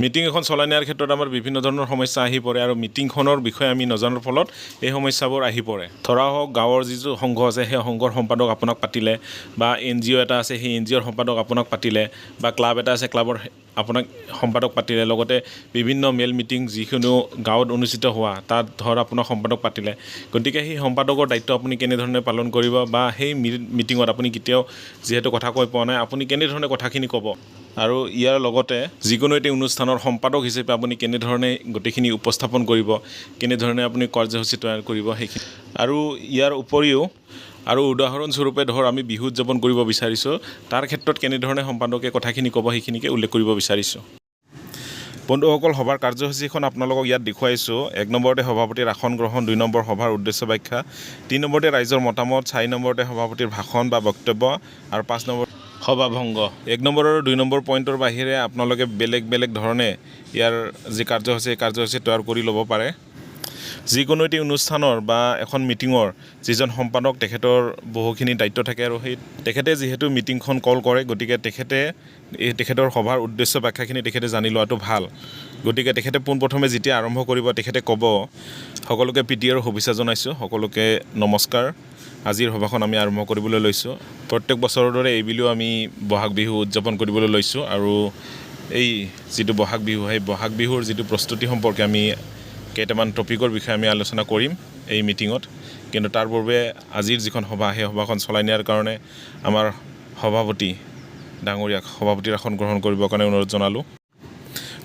Meeting এখন চলাই নিয়াৰ ক্ষেত্ৰত আমাৰ বিভিন্ন ধৰণৰ সমস্যা আহি পৰে আৰু মিটিংখনৰ বিষয়ে আমি নজনাৰ ফলত এই সমস্যাবোৰ আহি পৰে। ধৰা হওক গাঁৱৰ যিটো সংঘ আছে সেই সংঘৰ সম্পাদক আপোনাক পাতিলে বা NGO এটা আছে সেই NGOৰ সম্পাদক আপোনাক পাতিলে বা ক্লাব এটা আছে ক্লাবৰ আপোনাক সম্পাদক পাতিলে, লগতে বিভিন্ন মেল মিটিং যিকোনো গাঁৱত অনুষ্ঠিত হোৱা তাত ধৰ আপোনাক সম্পাদক পাতিলে। গতিকে সেই সম্পাদকৰ দায়িত্ব আপুনি কেনেধৰণে পালন কৰিব বা সেই মিটিঙত আপুনি কেতিয়াও যিহেতু কথা কৈ পোৱা নাই আপুনি কেনেধৰণে কথাখিনি ক'ব আৰু ইয়াৰ লগতে যিকোনো এটি অনুষ্ঠানৰ সম্পাদক হিচাপে আপুনি কেনেধৰণে গোটেইখিনি উপস্থাপন কৰিব, কেনেধৰণে আপুনি কাৰ্যসূচী তৈয়াৰ কৰিব সেইখিনি। আৰু ইয়াৰ উপৰিও আৰু উদাহৰণস্বৰূপে ধৰ আমি বিহু উদযাপন কৰিব বিচাৰিছোঁ, তাৰ ক্ষেত্ৰত কেনেধৰণে সম্পাদকে কথাখিনি ক'ব সেইখিনিকে উল্লেখ কৰিব বিচাৰিছোঁ। বন্ধুসকল, সভাৰ কাৰ্যসূচীখন আপোনালোকক ইয়াত দেখুৱাইছোঁ। 1 নম্বৰতে সভাপতিৰ আসন গ্ৰহণ, 2 নম্বৰ সভাৰ উদ্দেশ্য ব্যাখ্যা, 3 নম্বৰতে ৰাইজৰ মতামত, 4 নম্বৰতে সভাপতিৰ ভাষণ বা বক্তব্য আৰু 5 নম্বৰ সভাভংগ। 1 নম্বৰ আৰু 2 নম্বৰ পইণ্টৰ বাহিৰে আপোনালোকে বেলেগ বেলেগ ধৰণে ইয়াৰ যি কাৰ্যসূচী তৈয়াৰ কৰি ল'ব পাৰে। যিকোনো এটি অনুষ্ঠানৰ বা এখন মিটিঙৰ যিজন সম্পাদক তেখেতৰ বহুখিনি দায়িত্ব থাকে আৰু তেখেতে যিহেতু মিটিংখন কল কৰে, গতিকে তেখেতৰ সভাৰ উদ্দেশ্য ব্যাখ্যাখিনি তেখেতে জানি লোৱাটো ভাল। গতিকে তেখেতে পোনপ্ৰথমে যেতিয়া আৰম্ভ কৰিব তেখেতে ক'ব, সকলোকে প্ৰীতি আৰু শুভেচ্ছা জনাইছোঁ, সকলোকে নমস্কাৰ। আজিৰ সভাখন আমি আৰম্ভ কৰিবলৈ লৈছোঁ। প্ৰত্যেক বছৰৰ দৰে এইবুলিও আমি বহাগ বিহু উদযাপন কৰিবলৈ লৈছোঁ আৰু এই যিটো বহাগ বিহু সেই বহাগ বিহুৰ যিটো প্ৰস্তুতি সম্পৰ্কে আমি কেইটামান টপিকৰ বিষয়ে আমি আলোচনা কৰিম এই মিটিঙত। কিন্তু তাৰ পূৰ্বে আজিৰ যিখন সভা সেই সভাখন চলাই নিয়াৰ কাৰণে আমাৰ সভাপতি ডাঙৰীয়াক সভাপতিৰ আসন গ্ৰহণ কৰিবৰ কাৰণে অনুৰোধ জনালোঁ।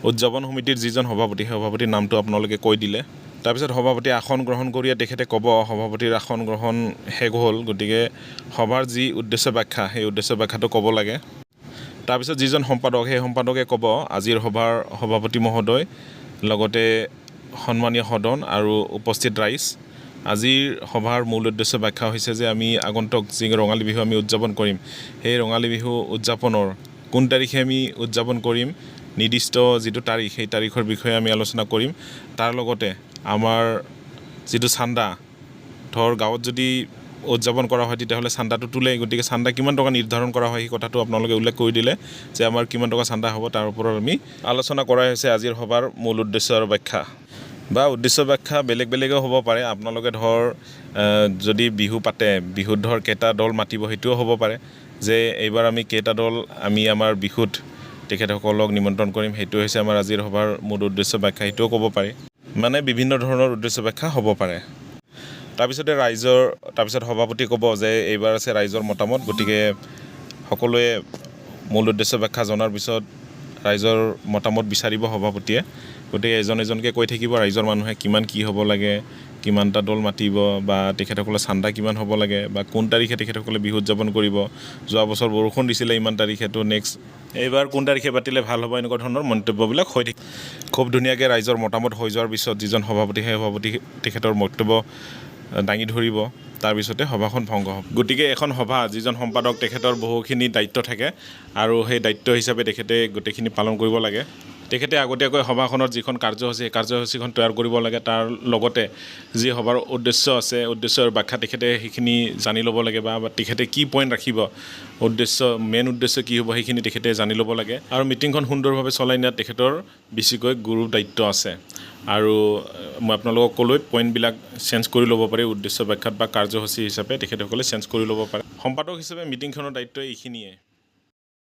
উদযাপন সমিতিৰ যিজন সভাপতি সেই সভাপতিৰ নামটো আপোনালোকে কৈ দিলে। তাৰপিছত সভাপতিয়ে আসন গ্ৰহণ কৰিয়ে তেখেতে ক'ব সভাপতিৰ আসন গ্ৰহণ শেষ হ'ল, গতিকে সভাৰ যি উদ্দেশ্য ব্যাখ্যা সেই উদ্দেশ্য ব্যাখ্যাটো ক'ব লাগে। তাৰপিছত যিজন সম্পাদক সেই সম্পাদকে ক'ব আজিৰ সভাৰ সভাপতি মহোদয়, লগতে সন্মানীয় সদন আৰু উপস্থিত ৰাইজ, আজিৰ সভাৰ মূল উদ্দেশ্য ব্যাখ্যা হৈছে যে আমি আগন্তুক যি ৰঙালী বিহু আমি উদযাপন কৰিম, সেই ৰঙালী বিহু উদযাপনৰ কোন তাৰিখে আমি উদযাপন কৰিম, নিৰ্দিষ্ট যিটো তাৰিখ সেই তাৰিখৰ বিষয়ে আমি আলোচনা কৰিম। তাৰ লগতে আমাৰ যিটো চান্দা, ধৰ গাঁৱত যদি উদযাপন কৰা হয় তেতিয়াহ'লে চান্দাটো তোলেই, গতিকে চান্দা কিমান টকা নিৰ্ধাৰণ কৰা হয় সেই কথাটো আপোনালোকে উল্লেখ কৰি দিলে যে আমাৰ কিমান টকা চান্দা হ'ব, তাৰ ওপৰত আমি আলোচনা কৰাই হৈছে আজিৰ সভাৰ মূল উদ্দেশ্য আৰু ব্যাখ্যা। বা উদ্দেশ্য ব্যাখ্যা বেলেগ বেলেগেও হ'ব পাৰে। আপোনালোকে ধৰ যদি বিহু পাতে, বিহুত ধৰ কেইটা দল মাতিব সেইটোও হ'ব পাৰে, যে এইবাৰ আমি কেইটা দল আমি আমাৰ বিহুত তেখেতসকলক নিমন্ত্ৰণ কৰিম, সেইটো হৈছে আমাৰ আজিৰ সভাৰ মূল উদ্দেশ্য ব্যাখ্যা, সেইটোও ক'ব পাৰি। মানে বিভিন্ন ধৰণৰ উদ্দেশ্য ব্যাখ্যা হ'ব পাৰে। তাৰপিছত সভাপতি ক'ব যে এইবাৰ আছে ৰাইজৰ মতামত, গতিকে সকলোৱে মূল উদ্দেশ্য ব্যাখ্যা জনাৰ পিছত ৰাইজৰ মতামত বিচাৰিব সভাপতিয়ে। গতিকে এজন এজনকৈ কৈ থাকিব ৰাইজৰ মানুহে কিমান কি হ'ব লাগে, কিমানটা দল মাতিব বা তেখেতসকলৰ চান্দা কিমান হ'ব লাগে বা কোন তাৰিখে তেখেতসকলে বিহু উদযাপন কৰিব। যোৱা বছৰ বৰষুণ দিছিলে ইমান তাৰিখে, তো নেক্সট এইবাৰ কোন তাৰিখে পাতিলে ভাল হ'ব, এনেকুৱা ধৰণৰ মন্তব্যবিলাক হৈ থাকে। খুব ধুনীয়াকৈ ৰাইজৰ মতামত হৈ যোৱাৰ পিছত যিজন সভাপতি সেই সভাপতি তেখেতৰ বক্তব্য দাঙি ধৰিব, তাৰপিছতে সভাখন ভংগ হ'ব। গতিকে এখন সভা যিজন সম্পাদক তেখেতৰ বহুখিনি দায়িত্ব থাকে আৰু সেই দায়িত্ব হিচাপে তেখেতে গোটেইখিনি পালন কৰিব লাগে। তেখেতে আগতীয়াকৈ সভাখনত যিখন কাৰ্যসূচী সেই কাৰ্যসূচীখন তৈয়াৰ কৰিব লাগে। তাৰ লগতে যি সভাৰ উদ্দেশ্য আছে, উদ্দেশ্যৰ ব্যাখ্যা তেখেতে সেইখিনি জানি ল'ব লাগে বা তেখেতে কি পইণ্ট ৰাখিব, মেইন উদ্দেশ্য কি হ'ব সেইখিনি তেখেতে জানি ল'ব লাগে। আৰু মিটিংখন সুন্দৰভাৱে চলাই নিয়াত তেখেতৰ বেছিকৈ গুৰু দায়িত্ব আছে। আৰু মই আপোনালোকক ক'লৈ পইণ্টবিলাক চেঞ্জ কৰি ল'ব পাৰি উদ্দেশ্য ব্যাখ্যাত বা কাৰ্যসূচী হিচাপে তেখেতসকলে চেঞ্জ কৰি ল'ব পাৰে। সম্পাদক হিচাপে মিটিংখনৰ দায়িত্ব এইখিনিয়ে।